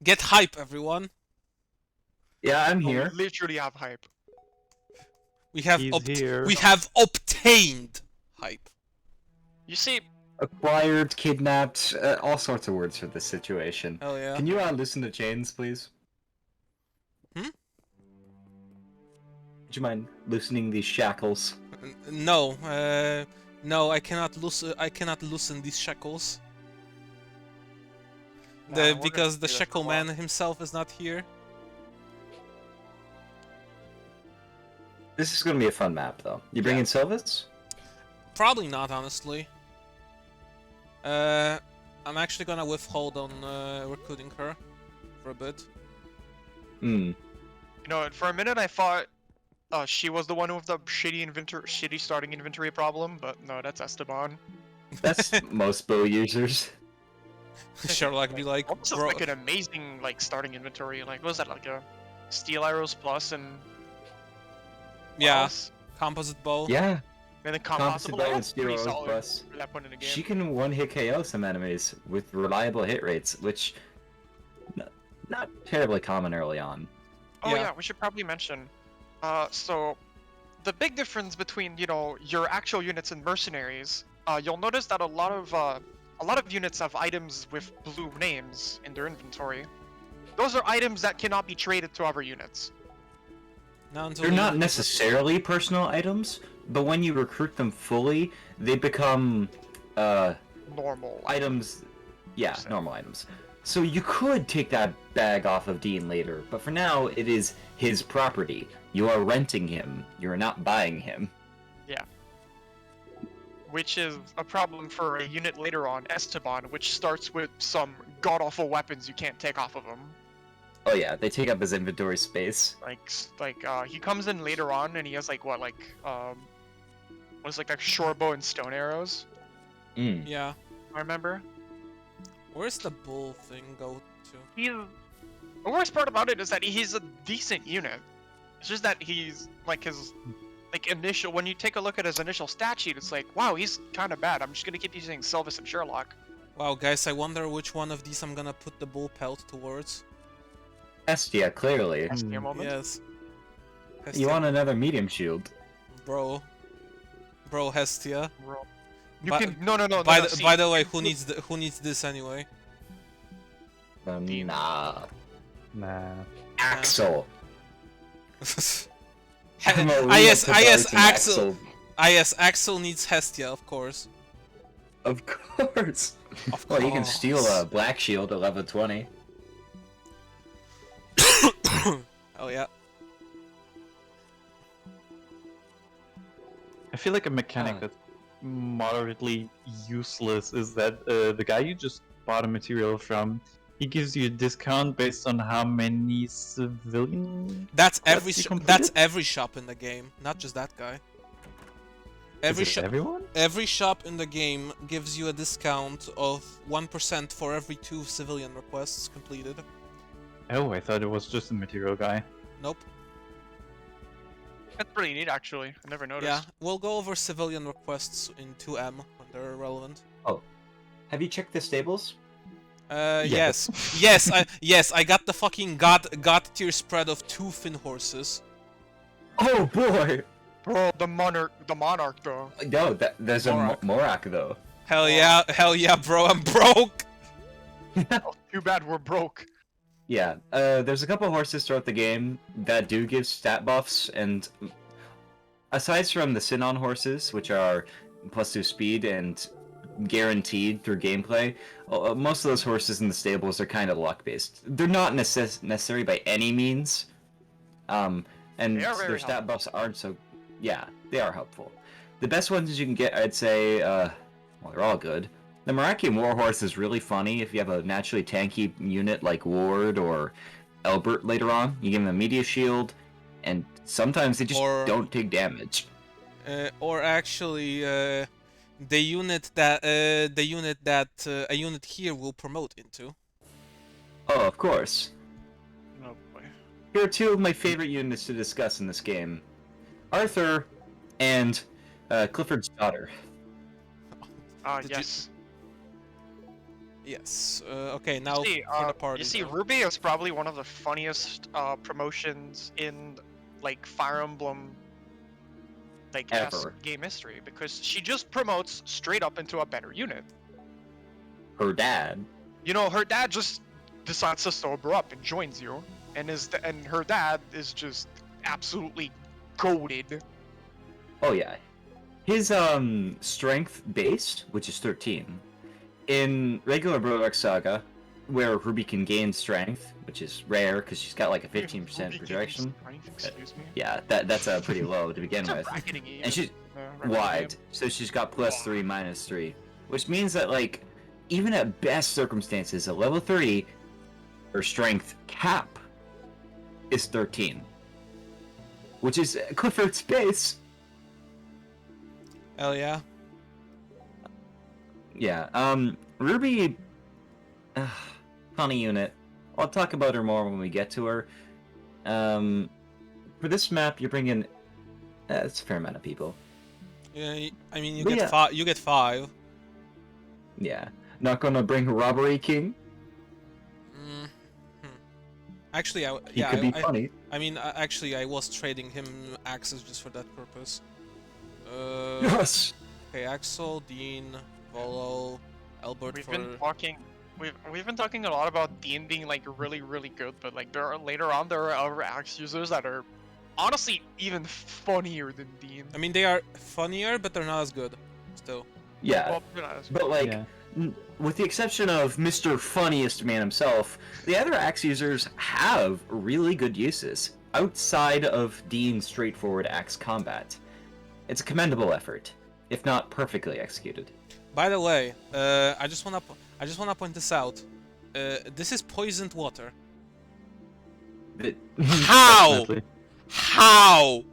Get hype, everyone. Yeah, I'm Oh, we here. literally have hype. We have He's here. we have obtained hype. You see, Acquired, kidnapped, all sorts of words for this situation. Hell yeah. Can you loosen the chains, please? Hmm? Would you mind loosening these shackles? No, no, I cannot loosen these shackles. we're Because gonna the do this shackle for a man while. himself is not here. This is gonna be a fun map, though. You bringing Silvis? Probably not, honestly. I'm actually gonna withhold on recruiting her for a bit. Hmm. You know, for a minute I thought she was the one with the shitty starting inventory problem, but no, that's Esteban. That's most bow users. Sherlock be like, This is bro. like an amazing starting inventory. Like, what was that, like a steel arrows plus and what Yeah, else? composite bow. Yeah. And then Composite composite bow bow. and steel Pretty arrows solid plus. for that point in the game. She can one-hit KO some enemies with reliable hit rates, which not terribly common early on. Oh Yeah. yeah, we should probably mention. So the big difference between your actual units and mercenaries, you'll notice that a lot of units have items with blue names in their inventory. Those are items that cannot be traded to other units. They're not necessarily personal items, but when you recruit them fully, they become Normal items. Yeah, Percent. normal items. So you could take that bag off of Dean later, but for now it is his property. You are renting him. You are not buying him. Yeah. Which is a problem for a unit later on, Esteban, which starts with some god-awful weapons you can't take off of him. Oh yeah, they take up his inventory space. He comes in later on and he has a short bow and stone arrows. Mm. Yeah. I remember. Where's the bull thing go to? The worst part about it is that he's a decent unit. It's just that he's his initial. When you take a look at his initial stat sheet, it's like, wow, he's kind of bad. I'm just gonna keep using Silvis and Sherlock. Wow, guys, I wonder which one of these I'm gonna put the bull pelt towards. Hestia, clearly. Hestia moment. Yes. You Hestia. want another medium shield? Bro, Hestia. Bro. No. By the way, who needs this anyway? Nah. Nah. Axel. Axel. Axel needs Hestia, of course. Of course. Of Well, you can course. steal a black shield at level 20. Oh yeah. I feel like a mechanic that's moderately useless is that the guy you just bought a material from, he gives you a discount based on how many civilian. That's completed? every shop in the game, not just that guy. Every Is it shop, everyone? every shop in the game gives you a discount of 1% for every 2 civilian requests completed. Oh, I thought it was just a material guy. Nope. That's pretty neat, actually. I never noticed. Yeah, we'll go over civilian requests in 2M when they're relevant. Oh. Have you checked the stables? Yes. yes, I got the fucking god tier spread of 2 Finn horses. Oh boy! Bro, the monarch though. No, there's Morak. a Morak though. Hell yeah, bro, I'm broke! Too bad we're broke. Yeah, there's a couple horses throughout the game that do give stat buffs, and aside from the Sinon horses, which are +2 speed and guaranteed through gameplay, most of those horses in the stables are kind of luck-based. They're not necessary by any means, and They are very their stat helpful. buffs aren't so... Yeah, they are helpful. The best ones you can get, I'd say, well, they're all good. The Marakian Warhorse is really funny if you have a naturally tanky unit like Ward or Elbert later on. You give them a media shield, and sometimes they just don't take damage. Or actually, the unit that a unit here will promote into. Oh, of course. Oh boy. Here are 2 of my favorite units to discuss in this game. Arthur and Clifford's daughter. Did Yes. Yes. Okay, now See, for the party. you see, though. Ruby is probably one of the funniest promotions in like Fire Emblem, like Ever. game history, because she just promotes straight up into a better unit. Her dad. You know, her dad just decides to sober up and joins you, and her dad is just absolutely goated. Oh yeah. His strength base, which is 13, in regular Berwick Saga, where Ruby can gain strength, which is rare because she's got like a 15% projection. Excuse me. Yeah, that's pretty low to begin It's a with. bracketing even, And she's regular wide, game. so she's got +3, -3, which means that like even at best circumstances, at level 30, her strength cap is 13, which is Clifford's base. Hell yeah. Yeah, Ruby, funny unit. I'll talk about her more when we get to her. For this map, you're bringing, it's a fair amount of people. Yeah, I mean, you But get yeah. five. You get 5. Yeah, not gonna bring Robbery King. Mm. Actually, He could be funny. I mean, actually, I was trading him axes just for that purpose. Yes. Okay, Axel, Dean, Volo, Albert We've for. been talking. We've been talking a lot about Dean being like really good, but like later on there are other axe users that are honestly even funnier than Dean. I mean, they are funnier, but they're not as good. Still. Yeah, Well, they're not as but like, Yeah. with the exception of Mr. Funniest Man himself, the other axe users have really good uses outside of Dean's straightforward axe combat. It's a commendable effort, if not perfectly executed. By the way, I just wanna point this out. This is poisoned water. But- How? Definitely. How?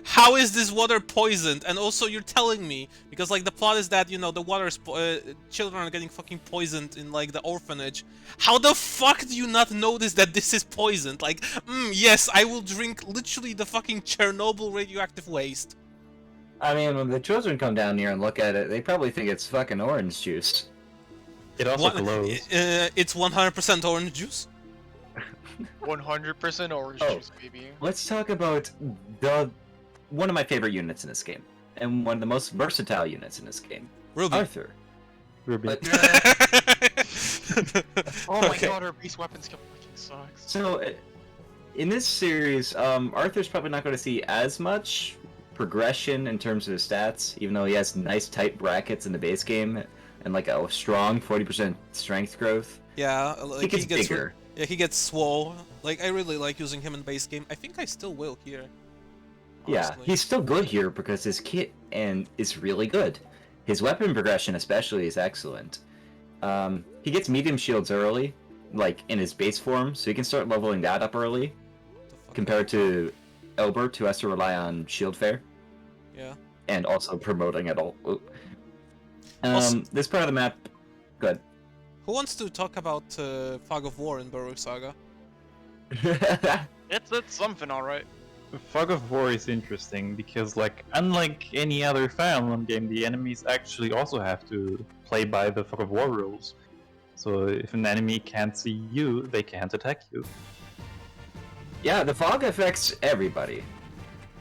How is this water poisoned? And also, you're telling me because like the plot is that the water is children are getting fucking poisoned in like the orphanage. How the fuck do you not notice that this is poisoned? Like, yes, I will drink literally the fucking Chernobyl radioactive waste. I mean, when the children come down here and look at it, they probably think it's fucking orange juice. It also glows. It's 100% orange juice. 100% orange Oh. juice, baby. Let's talk about one of my favorite units in this game, and one of the most versatile units in this game, Ruby. Arthur. Ruby. But- Oh my Okay. god, her base weapon skill fucking sucks. So, in this series, Arthur's probably not going to see as much progression in terms of his stats, even though he has nice tight brackets in the base game and like a strong 40% strength growth. Yeah, like He gets bigger. Yeah, he gets swole. Like, I really like using him in base game. I think I still will here. Yeah, honestly. he's still good here because his kit is really good. His weapon progression especially is excellent. He gets medium shields early, like in his base form, so he can start leveling that up early, What the fuck? compared to Elbert, who has to rely on shield fare, Yeah. and also promoting it all. Oop. Also- This part of the map, good. Who wants to talk about Fog of War in Berwick Saga? It's something, alright. Fog of War is interesting because, like, unlike any other Fire Emblem game, the enemies actually also have to play by the Fog of War rules. So if an enemy can't see you, they can't attack you. Yeah, the fog affects everybody.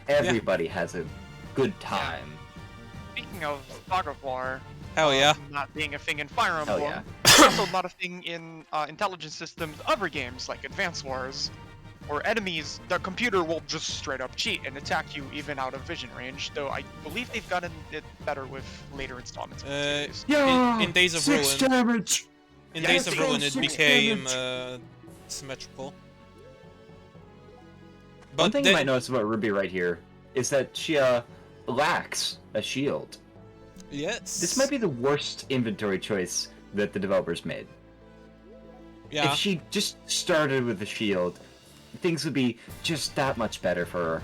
Everybody has a good time. Speaking of Fog of War, Hell yeah. not being a thing in Fire Emblem, Hell yeah. it's also not a thing in intelligence systems other games like Advance Wars, where enemies, the computer will just straight up cheat and attack you even out of vision range, though I believe they've gotten it better with later installments of the series. In Days of Ruin. damage! In Yeah, Days it's of Ruin, it 6 became damage. symmetrical. One thing you they- might notice about Ruby right here is that she lacks a shield. Yes. This might be the worst inventory choice that the developers made. Yeah. If she just started with a shield, things would be just that much better for her.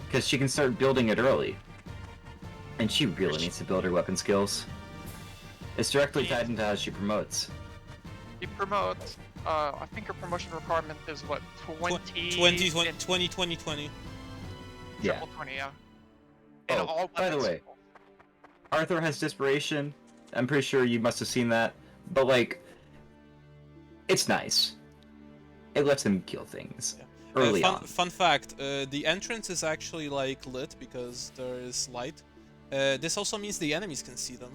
Because she can start building it early. And she really needs to build her weapon skills. It's directly tied into how she promotes. You promote, I think her promotion requirement is what, 20? 20. Yeah. 20, yeah. And Oh, all by the weapons- way, Arthur has Desperation, I'm pretty sure you must have seen that. But like, it's nice. It lets them kill things early on. Fun fact: the entrance is actually like lit because there is light. This also means the enemies can see them.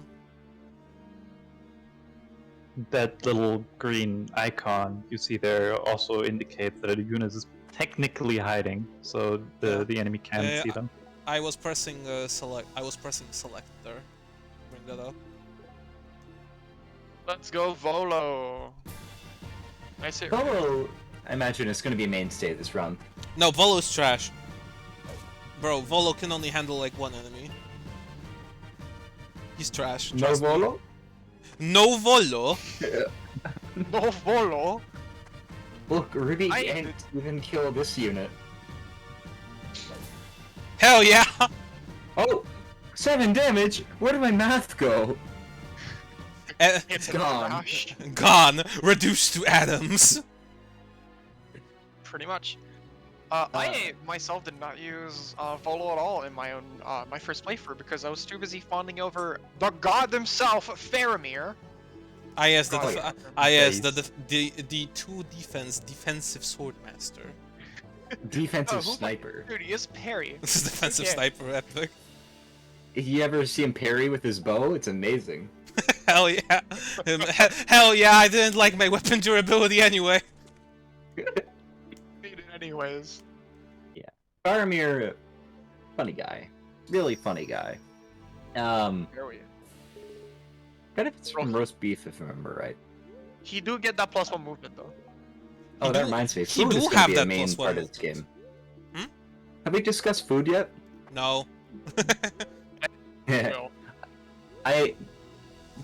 That little green icon you see there also indicates that a unit is technically hiding, so the enemy can't see them. I was pressing select. I was pressing select there. Bring that up. Let's go Volo. Nice hit. Volo, I imagine it's going to be a mainstay this run. No, Volo's trash. Bro, Volo can only handle like one enemy. He's trash. No trust me. Volo? No Volo? No Volo. Look, Ruby can't even kill this unit. Hell yeah! Oh! 7 damage? Where did my math go? It's gone. Gosh. Gone. Reduced to atoms. Pretty much. I myself did not use Volo at all in my own my first playthrough because I was too busy fawning over the god himself, Faramir. Yes, the defensive swordmaster. Defensive Oh, sniper. Dude, he is parry. This is defensive Yeah. sniper epic. You ever see him parry with his bow? It's amazing. Hell yeah. Hell yeah, I didn't like my weapon durability anyway. Need it anyways. Faramir, funny guy. Really funny guy. There we. Benefits from roast beef, if I remember right. He do get that +1 movement though. Oh, He that do- reminds me. he Food do is going have to be a that main +1 part of this game. Hmm? Have we discussed food yet? No. No.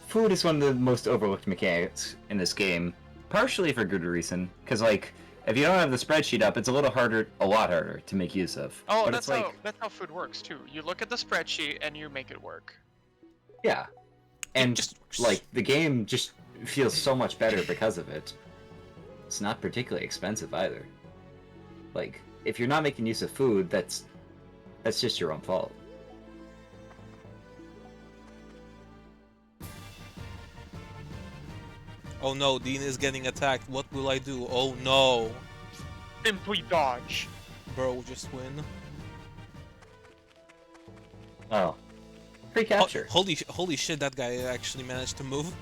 Food is one of the most overlooked mechanics in this game, partially for good reason. Because like, if you don't have the spreadsheet up, it's a lot harder to make use of. Oh, but that's it's like, that's how food works too. You look at the spreadsheet and you make it work. yeah, and just works. like the game just feels so much better because of it. It's not particularly expensive either. Like, if you're not making use of food, that's just your own fault. Oh no, Dean is getting attacked. What will I do? Oh no. Simply dodge. Bro, just win. Oh, free capture. Holy shit, that guy actually managed to move.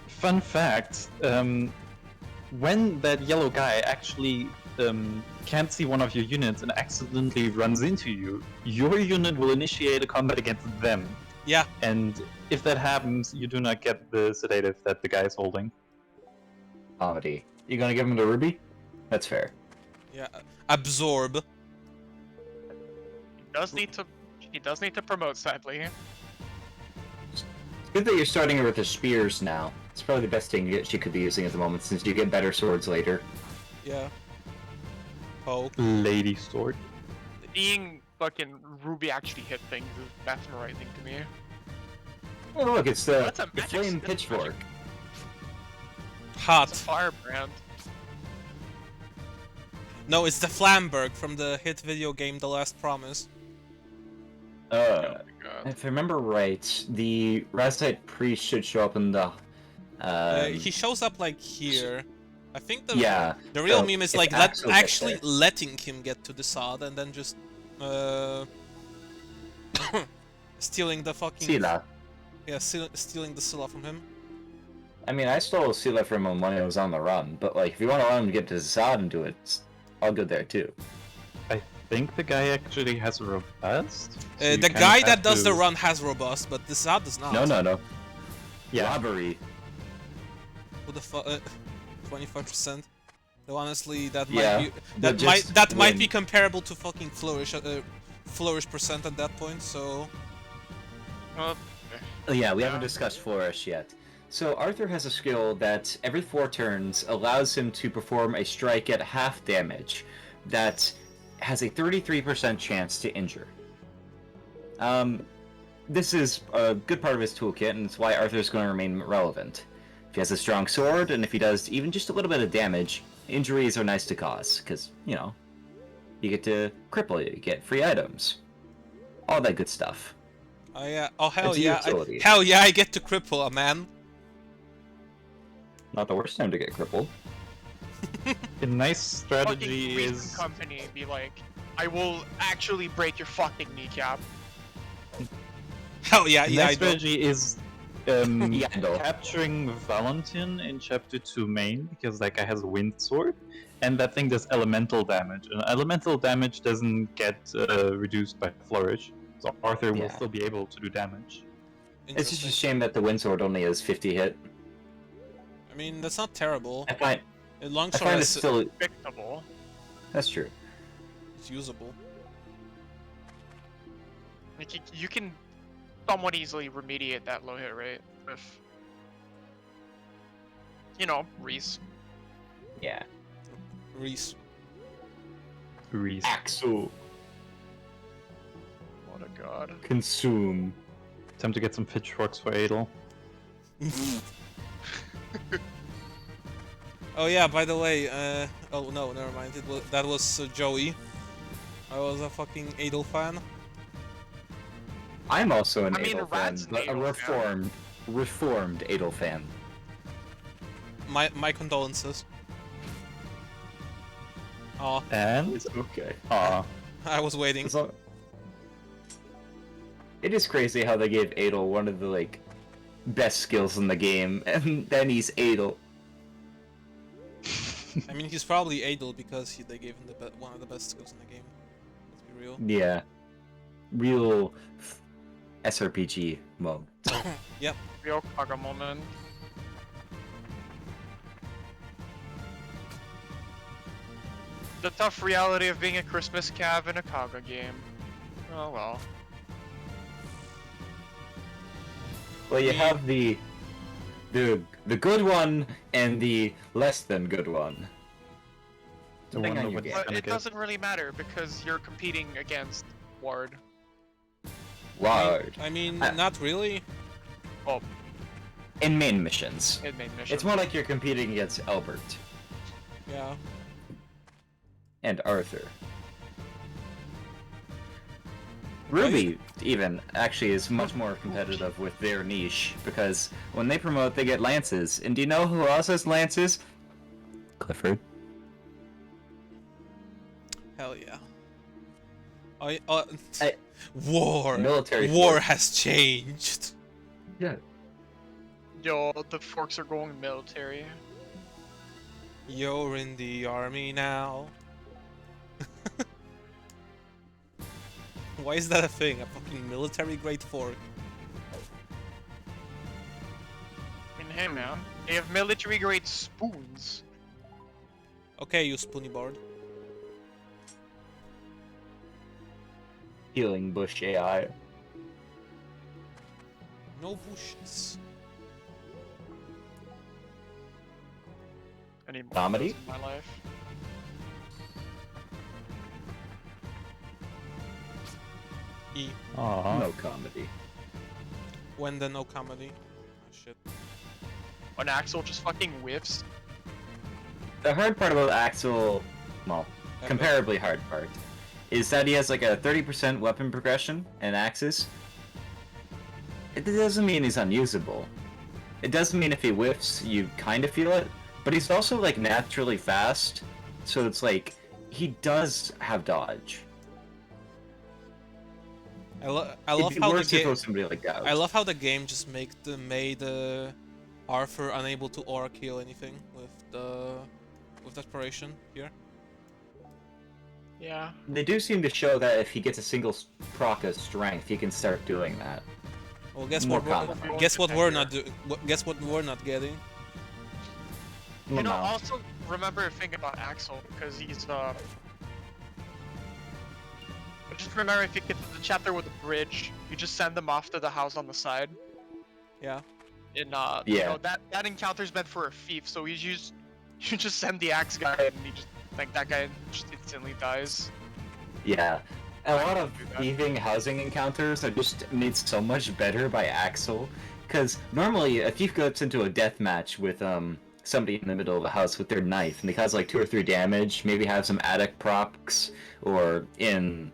Fun fact, when that yellow guy actually can't see one of your units and accidentally runs into you, your unit will initiate a combat against them. Yeah. And if that happens, you do not get the sedative that the guy is holding. Comedy. You gonna give him to Ruby? That's fair. Yeah. Absorb. He does need to promote, sadly. It's good that you're starting her with the spears now. It's probably the best thing she could be using at the moment, since you get better swords later. Yeah. Poke. Lady sword. Seeing fucking Ruby actually hit things is mesmerizing to me. Oh look, it's the That's a magic- flame that's pitchfork. magic. Hot. It's a firebrand. No, it's the Flamberg from the hit video game The Last Promise. Oh my god. If I remember right, the Razite priest should show up in the. He shows up like here. I think the Yeah. the real so meme is if like Axel gets actually there- letting him get to the Sod and then just stealing the fucking Sila. Yeah, stealing the Scylla from him. I mean, I stole Sila from him when he was on the run, but like, if you want to allow him to get to Zod and do it, it's all good there too. I think the guy actually has a robust. so you The kind of guy have that does the to- run has robust, but the Sod does not. No. Yeah. Robbery. Who the fuck? 25%. Though honestly, that Yeah, might be but just that might win. be comparable to fucking flourish percent at that point. So Well, Oh, yeah, we Yeah. haven't discussed Flourish yet. So Arthur has a skill that every 4 turns allows him to perform a strike at half damage that has a 33% chance to injure. This is a good part of his toolkit, and it's why Arthur's going to remain relevant. If he has a strong sword, and if he does even just a little bit of damage, injuries are nice to cause, because, you know, you get to cripple you get free items. All that good stuff. Oh yeah. Oh hell It's a yeah. utility. Hell yeah, I get to cripple a man. Not the worst time to get crippled. A nice Fucking strategy Grayson is Company be like, I will actually break your fucking kneecap. Hell yeah, a yeah, nice I do. strategy is Yeah, I know. capturing Valentin in chapter 2 main because that guy has a wind sword, and that thing does elemental damage. And elemental damage doesn't get reduced by flourish, so Arthur will Yeah. still be able to do damage. It's just a Interesting. shame that the windsword only has 50 hit. I mean, that's not terrible. I find Longsword it's is still. Fixable. That's true. it's usable. Like, you can somewhat easily remediate that low hit rate with, you know, Reese. Yeah. Reese. Reese. Axel. What a god. Consume. Time to get some pitchforks for Adel. Oh yeah, by the way, oh no, never mind. That was Joey. I was a fucking Adel fan. I'm also an I mean, Adel fan, Rad's an but a Adel fan. reformed Adel fan. My condolences. Oh, And It's okay. I was waiting. It is crazy how they gave Adel one of the like best skills in the game, and then he's Adel. I mean, he's probably Adel because they gave him one of the best skills in the game. Let's be real. Yeah. Real SRPG mode. Yep. Real Kaga moment. The tough reality of being a Christmas cav in a Kaga game. Oh well. Well, you have the good one and the less than good one. I Depending wonder on your what game. it's But gonna it get. doesn't really matter because you're competing against Ward. Ward. I mean, Uh, not really. Well, In main missions. in main mission. It's more like you're competing against Albert Yeah. and Arthur. Ruby, even, actually is much more competitive with their niche, because when they promote, they get lances. And do you know who else has lances? Clifford. Hell yeah. I- War. Military War force. has changed. Yeah. Yo, the forks are going military. You're in the army now. Why is that a thing? A fucking military grade fork. I mean, hey man, they have military grade spoons. Okay, you spoony board. Healing Bush AI. No bushes. Any more Comedy? in my life? E. Aww. No comedy. When the no comedy. Oh shit. When Axel just fucking whiffs. The hard part about Axel, well, comparably hard part, is that he has like a 30% weapon progression and axes. It doesn't mean he's unusable. It doesn't mean if he whiffs, you kind of feel it, but he's also like naturally fast, so it's like he does have dodge. I love It'd be how the worse if it game. was somebody like that. I love how the game just made Arthur unable to aura kill anything with desperation here. Yeah. They do seem to show that if he gets a single proc of strength, he can start doing that. Well, guess More what? common. Guess what we're not doing. Guess what we're not getting. You know, No. also remember a thing about Axel, because he's just remember if you get to the chapter with the bridge, you just send them off to the house on the side. Yeah. You Yeah. know, that encounter's meant for a thief, so you just send the axe guy and he just like that guy just instantly dies. Yeah. A lot of do that. thieving housing encounters are just made so much better by Axel, because normally a thief gets into a death match with somebody in the middle of a house with their knife, and they cause like 2 or 3 damage, maybe have some attic procs, or in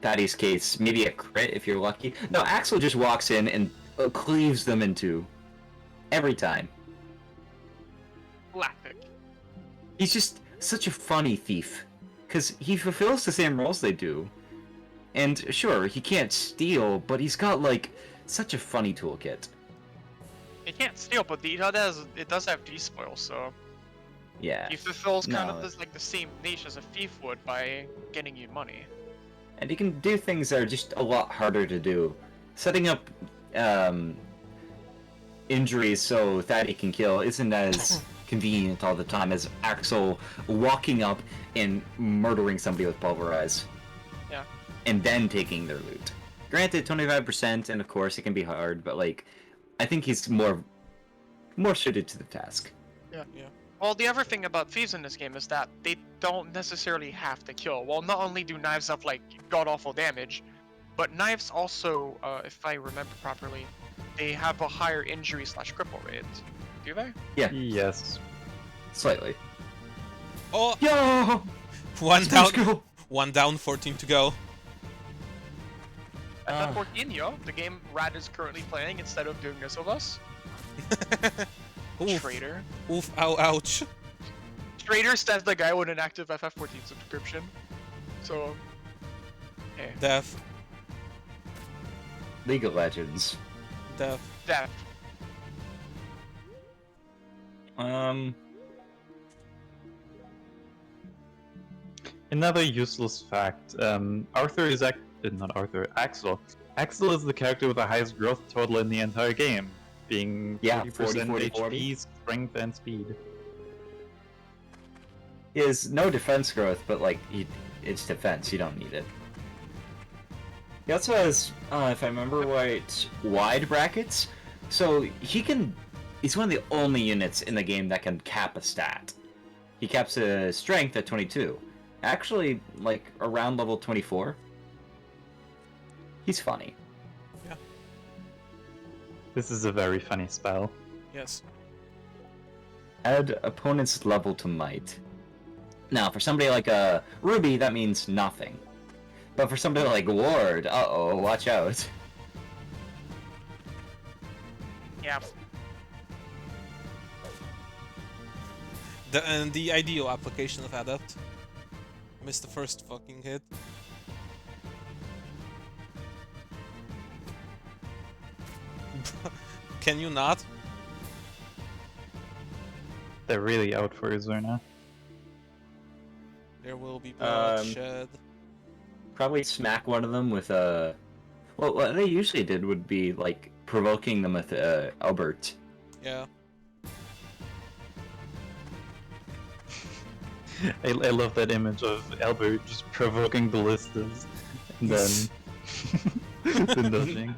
Thaddeus' case, maybe a crit if you're lucky. No, Axel just walks in and cleaves them in two. Every time. Classic. He's just such a funny thief. Because he fulfills the same roles they do. And sure, he can't steal, but he's got, like, such a funny toolkit. It can't steal, but it does have despoil, so Yeah. he fulfills kind No. of this, like the same niche as a thief would by getting you money. And he can do things that are just a lot harder to do. Setting up injuries so Thaddy can kill isn't as convenient all the time as Axel walking up and murdering somebody with pulverize. Yeah. And then taking their loot. Granted, 25%, and of course it can be hard, but like, I think he's more suited to the task. Yeah. Yeah. Well, the other thing about thieves in this game is that they don't necessarily have to kill. Well, not only do knives have like god-awful damage, but knives also, if I remember properly, they have a higher injury / cripple rate. Do they? Yeah, Yes. slightly. Oh, Yo! one Let's down, go! 1 down, 14 to go. And for Inyo, the game Rad is currently playing instead of doing this with us. Oof, Traitor. oof, ow, ouch. Traitor stands the guy with an active FF14 subscription. So, hey, Death, League of Legends. death. that. Another useless fact. Arthur is not Arthur. Axel. Axel is the character with the highest growth total in the entire game, being Yeah, 40% 40, HP, 40. strength, and speed. He has no defense growth, but like, it's defense, you don't need it. He also has, if I remember right, wide brackets, so he's one of the only units in the game that can cap a stat. He caps a strength at 22. Actually, like, around level 24. He's funny. This is a very funny spell. Yes. Add opponent's level to might. Now, for somebody like Ruby, that means nothing. But for somebody like Ward, uh-oh, watch out. Yeah. The ideal application of Adept. Missed the first fucking hit. Can you not? They're really out for Zerna. There will be bloodshed. Probably smack one of them with a... Well, what they usually did would be, like, provoking them with Albert. Yeah. I love that image of Albert just provoking ballistas and then then dodging.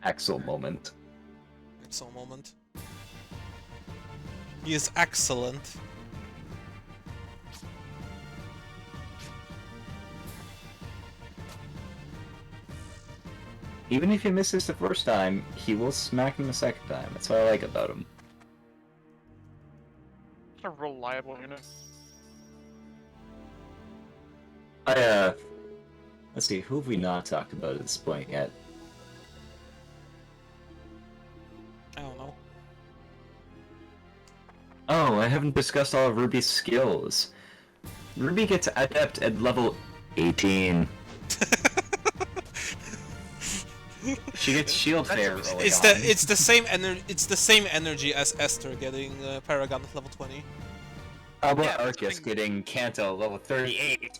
Axel moment. Axel moment. He is excellent. Even if he misses the first time, he will smack him the second time. That's what I like about him. A reliable unit. Let's see, who have we not talked about at this point yet? I don't know. Oh, I haven't discussed all of Ruby's skills. Ruby gets adept at level 18. She gets shield fair early It's on. the same energy as Esther getting Paragon at level 20. How about Yeah, Arcus getting Kanto level 38?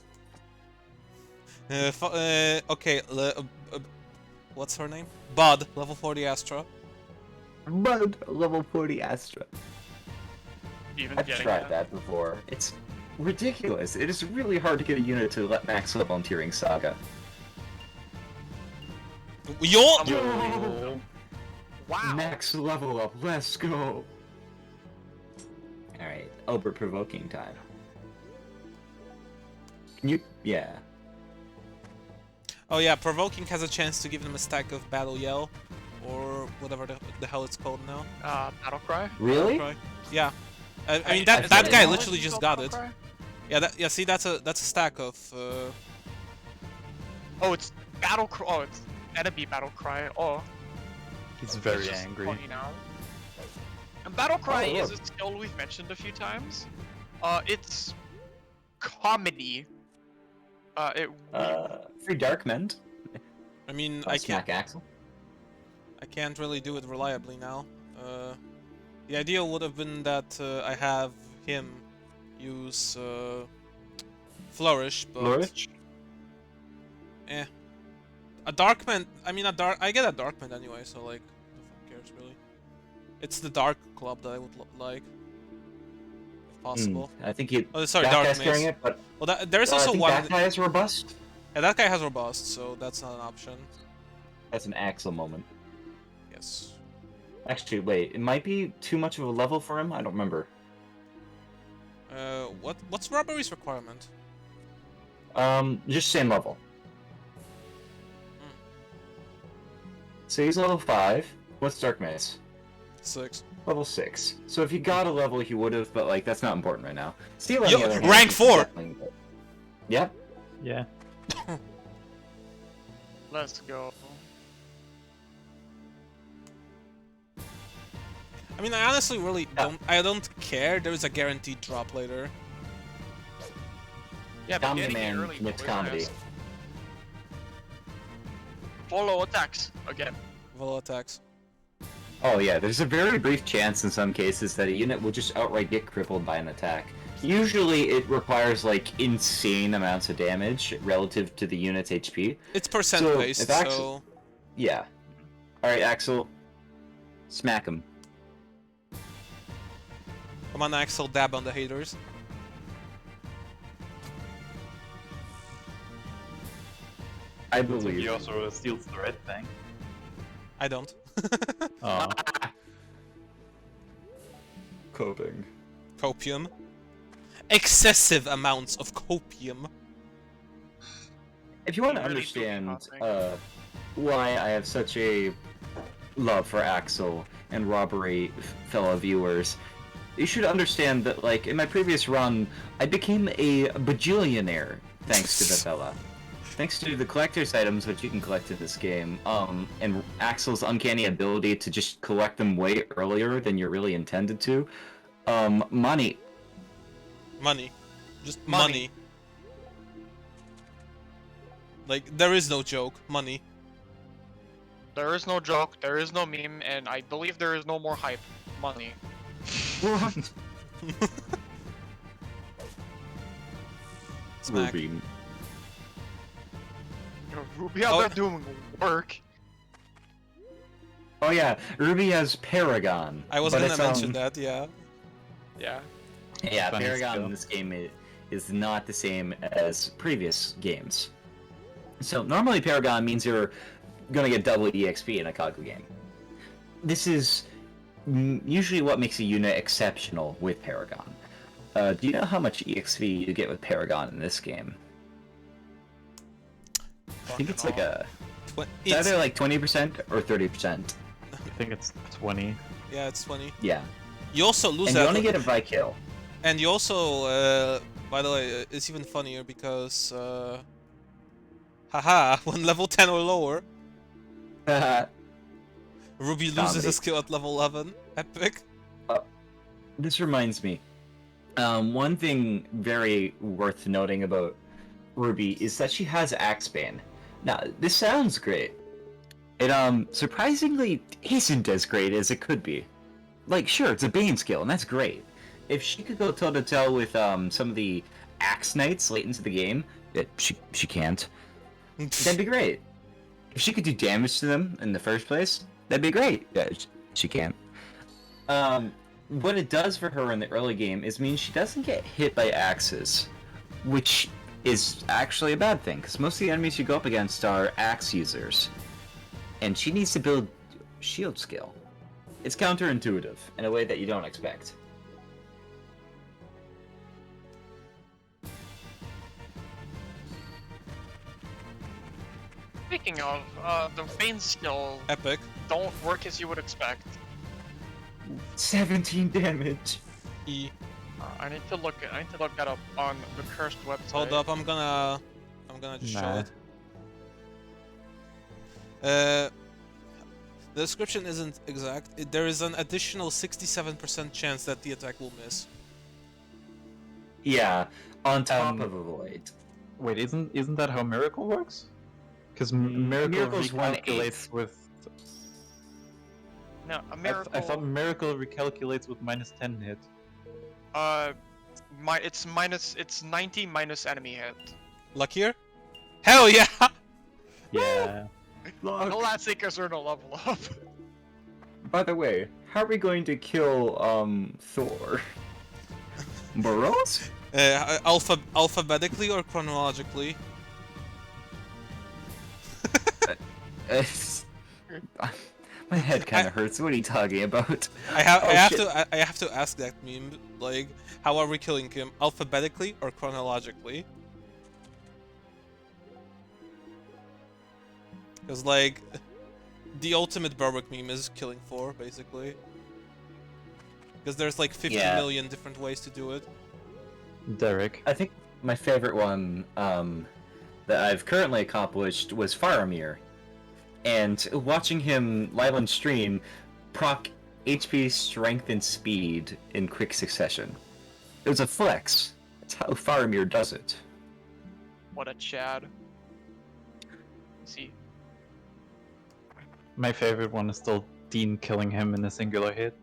Okay, what's her name? Bud, level 40 Astra. Bud, level 40 Astra. Even I've getting tried that before. It's ridiculous. It is really hard to get a unit to let max level on Tearing Saga. Yo! Yo! Wow. Max level up, let's go! Alright, Albert provoking time. Can you... yeah. Oh yeah, provoking has a chance to give them a stack of Battle Yell, or whatever the hell it's called now. Battle cry. Really? Right. Yeah. I mean I've that seen guy it. literally just got it. Yeah, see, that's a stack of. Oh, it's battle cry. Oh, it's enemy battle cry. Oh, He's it's very just angry. funny now. And battle cry Oh, is a skill we've mentioned a few times. It's comedy. Free Dark Mend. I mean, I'll smack Axel. I can't really do it reliably now. The idea would have been that I have him use Flourish, but Flourish. a Darkman. I mean, I get a Darkman anyway, so like, who cares really? It's the Dark Club that I would like, if possible. I think he. Oh, sorry, that Dark guy's Mace. carrying it, but Well, there's I also think one. that guy is robust. Yeah, that guy has robust, so that's not an option. That's an Axel moment. Yes. Actually, wait, it might be too much of a level for him. I don't remember. What's Robbery's requirement? Just same level. So he's level 5. What's Dark Mace? 6. Level 6. So if he got a level, he would have, but like that's not important right now. Steel on Yo, the other hand, rank is 4! definitely- Yep. Yeah. Let's go. I mean, I honestly really don't care. There is a guaranteed drop later. Yeah, but Comedy getting Man it early with was comedy. nice. Follow attacks again. Volo attacks. Oh yeah, there's a very brief chance in some cases that a unit will just outright get crippled by an attack. Usually it requires like insane amounts of damage relative to the unit's HP. It's percent So, based, if Axel- so Yeah. Alright, Axel. Smack him. come on, Axel, dab on the haters. I He believe. also steals the red thing. I don't. Oh. Coping. Copium. Excessive amounts of copium. If you want to Really understand coping. why I have such a love for Axel and Robbery, fellow viewers, you should understand that, like, in my previous run, I became a bajillionaire thanks to the fella. Thanks to the collector's items which you can collect in this game, and Axel's uncanny ability to just collect them way earlier than you're really intended to, money. Money. Just Money. money. Like, there is no joke. Money. There is no joke, there is no meme, and I believe there is no more hype. Money. What? Smack. Ruby. Yo, Ruby out there doing work. Oh yeah, Ruby has Paragon. I was but gonna it's, mention that, yeah. Yeah. Yeah, Funny Paragon skill. in this game is not the same as previous games. So normally Paragon means you're gonna get double EXP in a Kagu game. This is usually what makes a unit exceptional with Paragon. Do you know how much EXP you get with Paragon in this game? I think it's like it's either like 20% or 30%. I think it's 20. Yeah, it's 20. Yeah, You also lose and that. you only get it by kill. And you also, by the way, it's even funnier because, haha, when level 10 or lower, Ruby loses Comedy. a skill at level 11. Epic. This reminds me. One thing very worth noting about Ruby is that she has Axebane. Now, this sounds great. It surprisingly isn't as great as it could be. Like, sure, it's a Bane skill, and that's great. If she could go toe-to-toe with some of the Axe Knights late into the game, she can't, that'd be great. If she could do damage to them in the first place, that'd be great. Yeah, she can't. What it does for her in the early game is mean she doesn't get hit by axes, which is actually a bad thing, because most of the enemies you go up against are axe users. And she needs to build shield skill. It's counterintuitive, in a way that you don't expect. Speaking of, the Bane skill Epic. don't work as you would expect. 17 damage! E. I need to look. I need to look that up on the cursed website. Hold up, I'm gonna just show Nah. it. The description isn't exact. There is an additional 67% chance that the attack will miss. Yeah, on top Um, of a void. Wait, isn't that how Miracle works? Because Miracle Miracle's 1/8. recalculates with. No, a I miracle. thought Miracle recalculates with -10 hit. It's 90 minus enemy hit. Luckier? Hell yeah! Yeah. The last seekers are no level up. By the way, how are we going to kill Thor? Burrows? Alphabetically or chronologically? My head kind of hurts. What are you talking about? I have shit. to I have to ask that meme, like, how are we killing him? Alphabetically or chronologically? Because, like, the ultimate Berwick meme is killing 4, basically. Because there's like 50 Yeah. million different ways to do it. Derek. I think my favorite one that I've currently accomplished was Faramir. And watching him live on stream proc HP, strength, and speed in quick succession. It was a flex. That's how Faramir does it. What a Chad. See. My favorite one is still Dean killing him in a singular hit.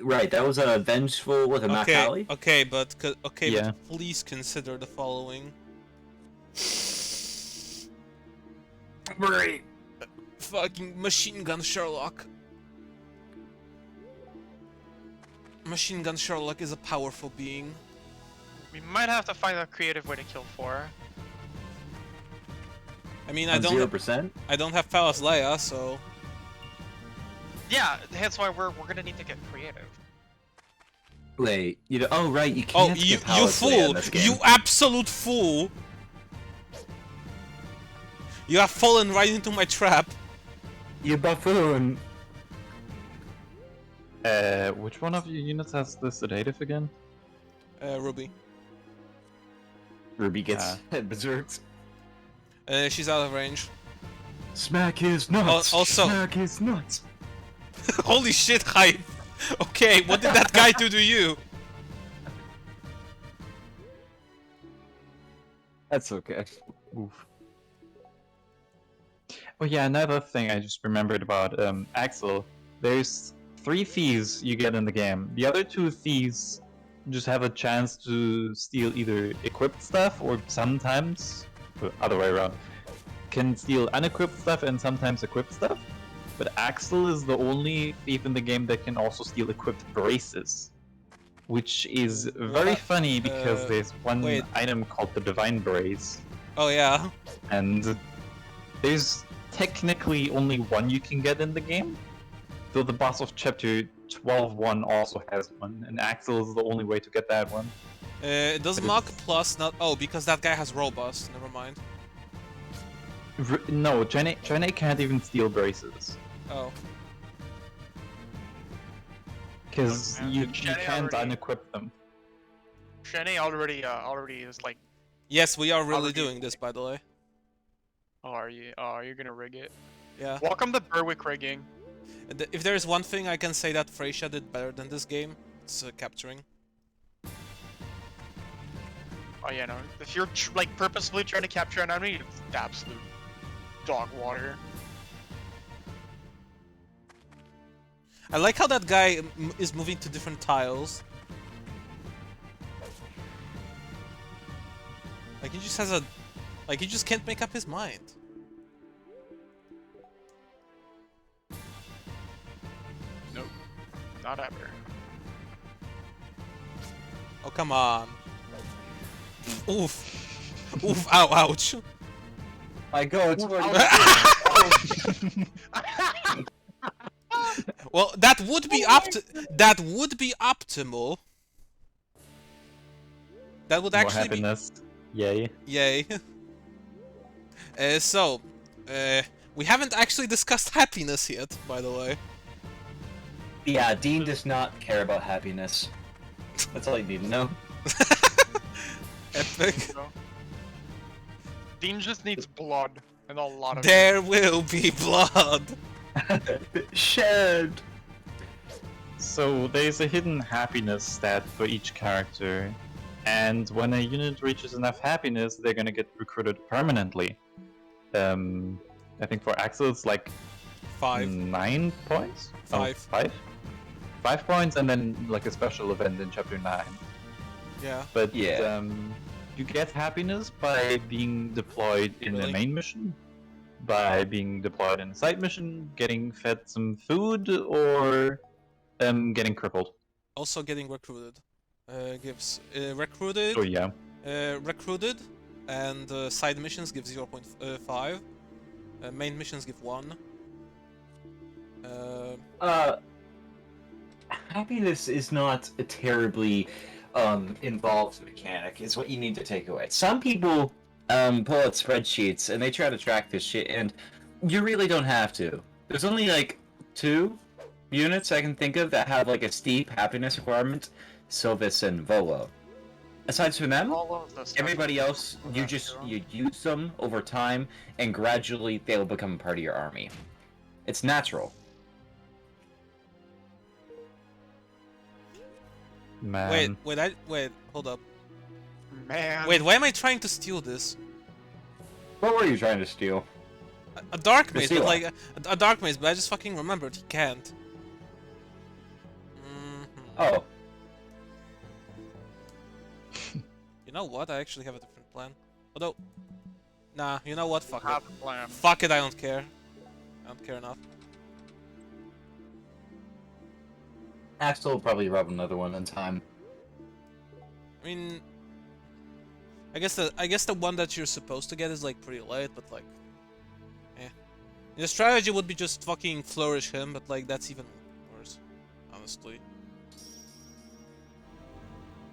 Right, that was a vengeful with a Macaulay. Okay, but Yeah. but please consider the following. Right. Fucking machine gun Sherlock. Machine gun Sherlock is a powerful being. We might have to find a creative way to kill 4. I mean, On 0%. I don't have Palace Leia, so Yeah, that's why we're gonna need to get creative. Wait, oh right, you oh, can't you skip Palace Leia fool! in this game. You absolute fool! You have fallen right into my trap. You buffoon! Which one of your units has the sedative again? Ruby. Ruby gets berserked. She's out of range. Smack his nuts! Also- Smack his nuts! Holy shit, hype! Okay, what did that guy do to you? That's okay. Oof. Oh yeah, another thing I just remembered about Axel. There's 3 thieves you get in the game. The other 2 thieves just have a chance to steal either equipped stuff or sometimes, other way around, can steal unequipped stuff and sometimes equipped stuff. But Axel is the only thief in the game that can also steal equipped braces. Which is very What? funny because there's one wait. item called the Divine Brace. Oh yeah. And there's technically only one you can get in the game, though the boss of chapter 12.1 also has one, and Axel is the only way to get that one. Does But Mach it's- Plus not? Oh, because that guy has robust. Never mind. No, Jenny can't even steal braces, Oh. because Oh, man. you Jenny can't already- unequip them. Shani already is like, Yes, we are really Already- doing this, by the way. oh, are you? Oh, you're gonna rig it. Yeah. Welcome to Berwick rigging. If there is one thing I can say that Freysia did better than this game, it's capturing. Oh yeah, no. If you're like purposefully trying to capture an enemy, it's absolute dog water. I like how that guy is moving to different tiles. Like he just has a... Like he just can't make up his mind. Nope. Not ever. Oh, come on. Oof. Oof, ow, ouch. My god, it's Well, that would be that would be optimal. That would More actually be... happiness. Yay. Yay. We haven't actually discussed happiness yet, by the way. Yeah, Dean does not care about happiness. That's all you need to know. Epic. You know? Dean just needs blood and a lot of it. There will be blood. Shed. So there's a hidden happiness stat for each character, and when a unit reaches enough happiness, they're gonna get recruited permanently. I think for Axel it's like 5. 9 points. Five. Oh, 5. 5 points, and then like a special event in chapter 9. Yeah. But Yeah. you get happiness by being deployed in Really? the main mission, by being deployed in a side mission, getting fed some food, or getting crippled. Also getting recruited. Gives recruited. So yeah. Recruited and side missions give 0.5. Main missions give 1. Happiness is not a terribly involved mechanic, is what you need to take away. Some people pull out spreadsheets and they try to track this shit, and you really don't have to. There's only like 2 units I can think of that have like a steep happiness requirement, Sylvis and Volo. Aside from them, All of this. everybody else, you use them over time, and gradually they'll become part of your army. It's natural. Man. Wait, hold up. Man. Wait, why am I trying to steal this? What were you trying to steal? A dark maze, but Lucille. like a dark maze, but I just fucking remembered he can't. Oh, You know what? I actually have a different plan. Although, nah, you know what? Fuck Have it. a plan. Fuck it, I don't care. I don't care enough. Axel will probably rub another one in time. I mean, I guess the one that you're supposed to get is like pretty late, but like, eh. The strategy would be just fucking flourish him, but like that's even worse, honestly.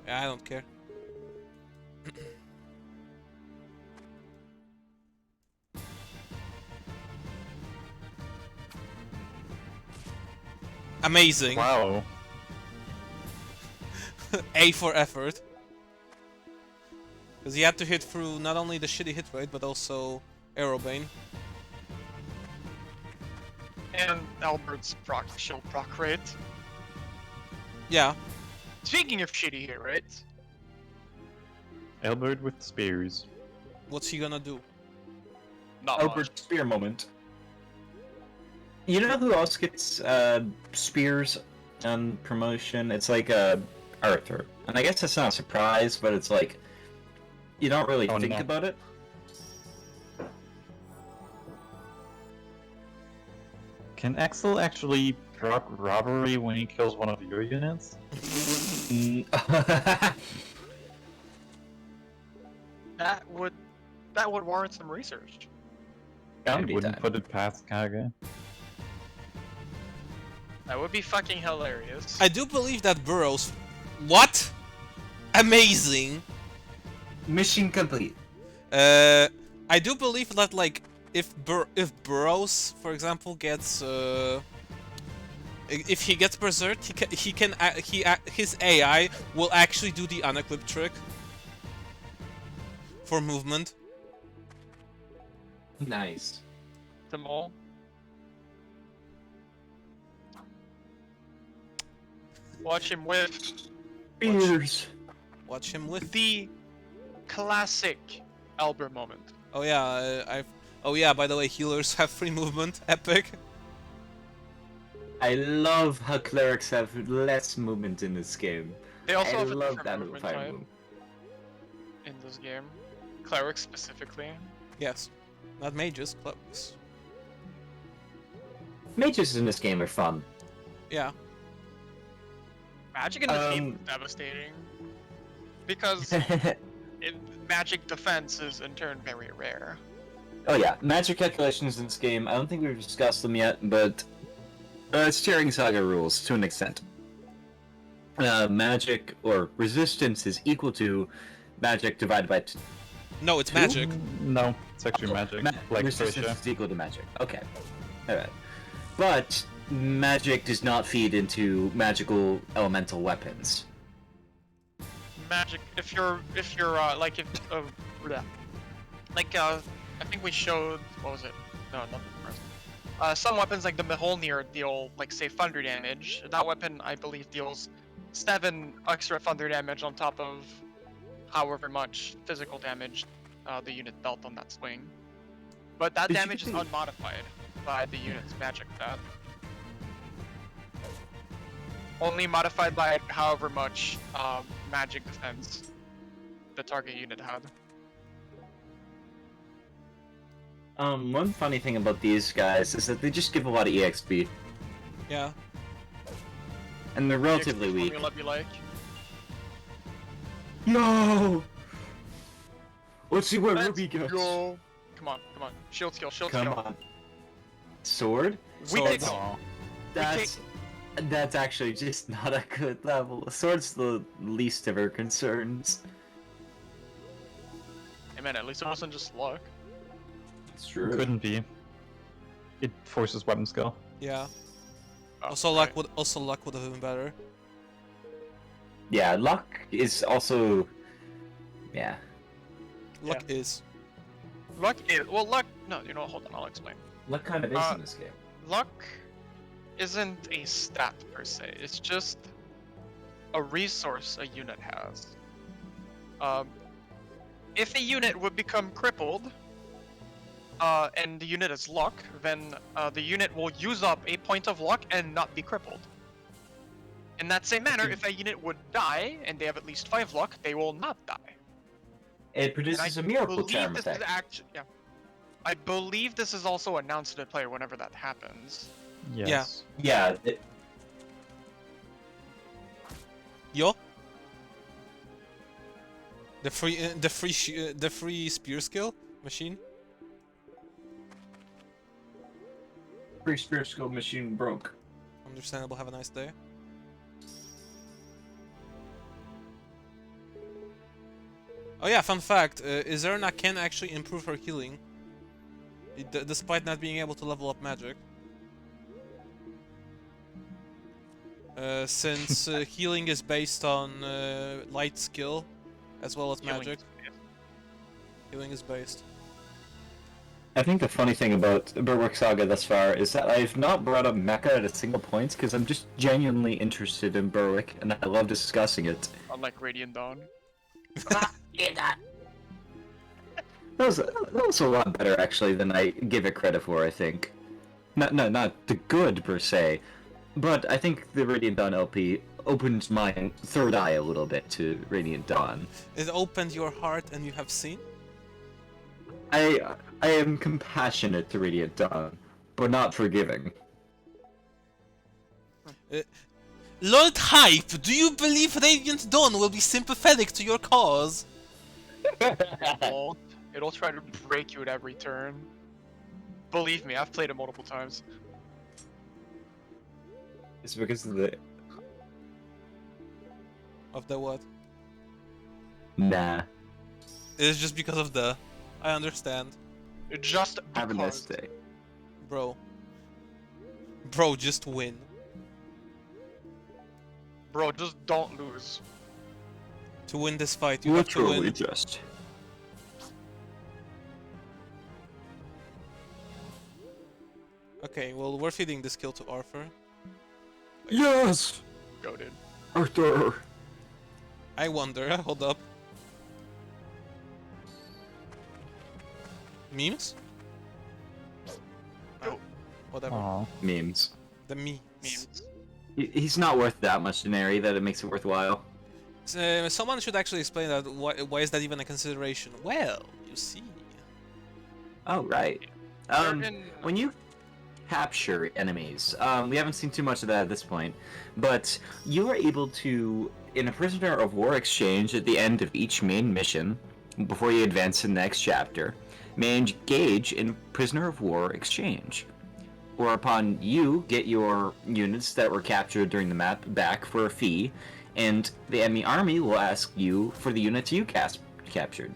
Yeah, I don't care. Amazing. Wow. A for effort. Because he had to hit through not only the shitty hit rate, but also Aerobane. And Albert's shield proc rate. Yeah. Speaking of shitty hit rates, Albert with spears. What's he gonna do? not much. Albert Spear moment. You know who else gets spears on promotion? It's like Arthur. And I guess that's not a surprise, but it's like you don't really Oh, think no. about it. Can Axel actually proc robbery when he kills one of your units? That would warrant some research. I Comedy wouldn't time. put it past Kaga. That would be fucking hilarious. I do believe that Burrows... What? Amazing! Mission complete. I do believe that, like, if Burrows, for example, gets, if he gets berserked, his AI will actually do the unequip trick for movement. Nice. The mole. Watch him with Spears. Watch him with. the classic Albert moment. Oh yeah, Oh yeah, by the way, healers have free movement. Epic. I love how clerics have less movement in this game. They also I have a love different that movement fire type move. in this game. Clerics specifically. Yes. Not mages, clerics. Mages in this game are fun. Yeah. Magic in this game is devastating. Because magic defense is in turn very rare. Oh yeah, magic calculations in this game, I don't think we've discussed them yet, but it's Tearing Saga rules to an extent. Magic, or resistance, is equal to magic divided by No, it's magic. No, it's actually magic. Like resistance Thracia. is equal to magic. Okay. Alright. But magic does not feed into magical elemental weapons. Magic. If you're like if bleh. Like I think we showed, what was it? No, not the first. Some weapons like the Mjolnir deal like say thunder damage. That weapon I believe deals 7 extra thunder damage on top of however much physical damage the unit dealt on that swing. But that Did you damage is see- unmodified by the unit's magic stat. Only modified by however much magic defense the target unit had. One funny thing about these guys is that they just give a lot of EXP, Yeah. and they're relatively EXP weak. formula be like. No! Let's see what Let's Ruby gets. go. Come on, come on. Shield skill, shield Come skill. on. Sword? We Sword. take Aw. That's actually just not a good level. Sword's the least of her concerns. Hey man, at least it wasn't just luck. It's true. Couldn't be. It forces weapon skill. Yeah. Oh, Also, right. luck would have been better. Yeah, luck is also... Yeah. Luck is. Luck is luck. No, you know what? Hold on, I'll explain. Luck kind of is Uh, in this game. Luck isn't a stat per se. It's just a resource a unit has. If a unit would become crippled, and the unit is luck, then the unit will use up a point of luck and not be crippled. In that same manner, if a unit would die and they have at least 5 luck, they will not die. It produces a miracle charm this effect. is actually, yeah. I believe this is also announced to the player whenever that happens. Yes. Yeah, Yo. The free spear skill machine. free spear skill machine broke. Understandable. Have a nice day. Oh yeah, fun fact, Izerna can actually improve her healing, despite not being able to level up magic. Since healing is based on light skill, as well as Healing magic. is- Healing is based. I think the funny thing about Berwick Saga thus far is that I've not brought up Mecha at a single point because I'm just genuinely interested in Berwick and I love discussing it. Unlike Radiant Dawn. That was a lot better actually than I give it credit for. I think, not the good per se, but I think the Radiant Dawn LP opened my third eye a little bit to Radiant Dawn. It opened your heart and you have seen? I am compassionate to Radiant Dawn, but not forgiving. Lord Hype, do you believe Radiant Dawn will be sympathetic to your cause? It'll try to break you at every turn. Believe me, I've played it multiple times. It's because of the Of the what? nah. It's just because of the... I understand. Just Have a nice because. day. Bro. Bro, just win. Bro, just don't lose. To win this fight, you have to Literally win. just. Okay, well, we're feeding this kill to Arthur. Yes, Go, dude. Arthur. I wonder, hold up. Memes? Go. Whatever. Aw. Memes. The memes. Memes. He's not worth that much Denary that it makes it worthwhile. Someone should actually explain that. Why is that even a consideration? Well, you see. Oh right. Certain- When you capture enemies, we haven't seen too much of that at this point, but you are able to, in a prisoner of war exchange at the end of each main mission, before you advance to the next chapter, may engage in prisoner of war exchange. Whereupon you get your units that were captured during the map back for a fee, and the enemy army will ask you for the units you captured.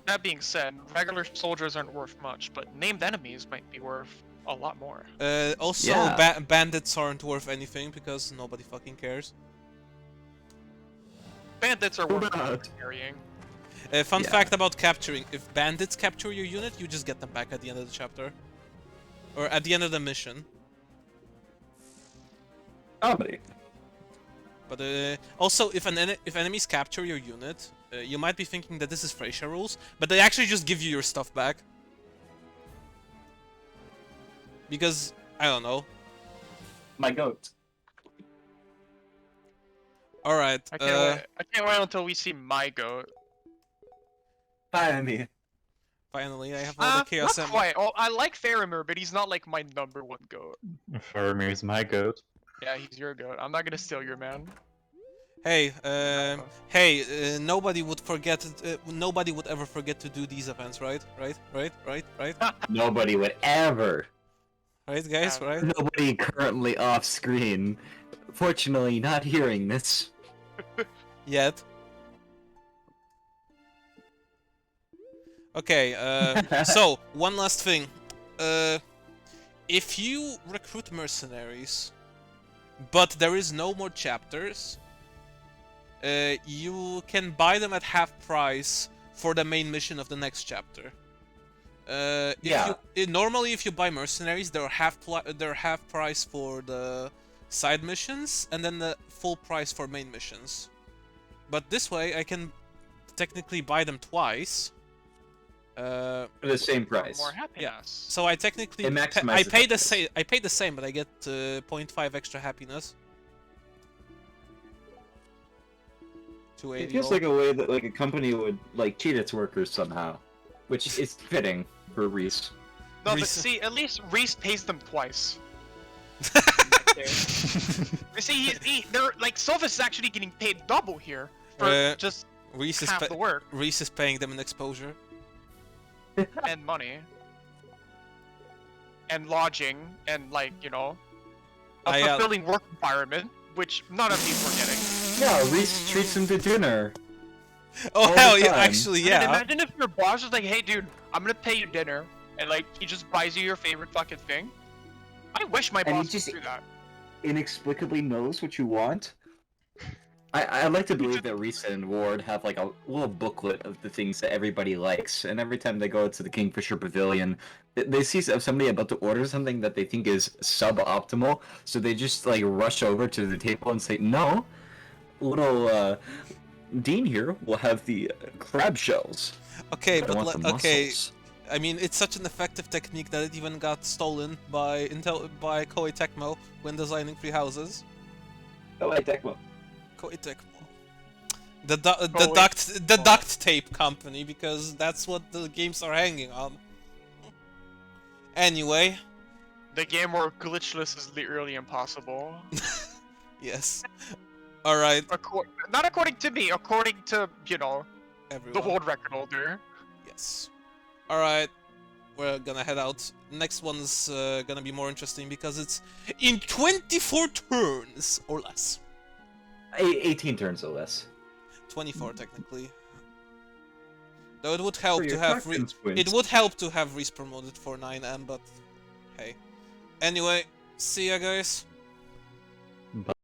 That being said, regular soldiers aren't worth much, but named enemies might be worth a lot more. Also, Yeah. bandits aren't worth anything because nobody fucking cares. Bandits are Hold worth on. carrying. Fun Yeah. fact about capturing: if bandits capture your unit, you just get them back at the end of the chapter, or at the end of the mission. Comedy. But also, if enemies capture your unit, you might be thinking that this is Thracia rules, but they actually just give you your stuff back. Because I don't know. My goat. All right. I can't wait until we see my goat. Hi, me. Finally, I have all the chaos. Not quite. Oh, I like Faramir, but he's not like my #1 goat. Faramir is my goat. Yeah, he's your goat. I'm not gonna steal your man. Hey, nobody would forget. Nobody would ever forget to do these events, right? Right, Nobody would ever. right, guys, Yeah. right? Nobody currently off screen. Fortunately, not hearing this. Yet. Okay. So one last thing. If you recruit mercenaries, but there is no more chapters, you can buy them at half price for the main mission of the next chapter. Normally, if you buy mercenaries, they're half price for the side missions, and then the full price for main missions. But this way, I can technically buy them twice. For the same price. More happiness. Yeah. So I technically It maximizes I pay the happiness. same. I pay the same, but I get 0.5 extra happiness. 280. It feels like a way that like a company would like cheat its workers somehow, which is fitting for Reese. No, but Reese- see, at least Reese pays them twice. You see, they're like Sophus is actually getting paid double here for just Reese is half the work Reese is paying them in exposure. and money and lodging and like a fulfilling work environment, which none of these were getting. Yeah, Reese treats him to dinner. Oh All the hell yeah! time. Actually, And yeah. imagine if your boss is like, "Hey, dude, I'm gonna pay you dinner," and like he just buys you your favorite fucking thing. I wish my And he boss just- would do that. Inexplicably knows what you want. I like to believe that Reese and Ward have like a little booklet of the things that everybody likes, and every time they go to the Kingfisher Pavilion, they see somebody about to order something that they think is suboptimal, so they just like rush over to the table and say, "No, little Dean here will have the crab shells. Okay, I but want the okay. mussels." I mean, it's such an effective technique that it even got stolen by by Koei Tecmo when designing free houses. Oh, I Tecmo. Koei Tecmo. The duct tape company, because that's what the games are hanging on. Anyway, The game where glitchless is literally impossible. yes. All right, Not according to me, according to the everyone. world record holder. Yes. All right, we're gonna head out. Next one's gonna be more interesting because it's in 24 turns or less. 18 turns or less. 24 technically. Though it would help For to your have captain's points. it would help to have Reese promoted for 9M, but hey. Anyway, see ya guys.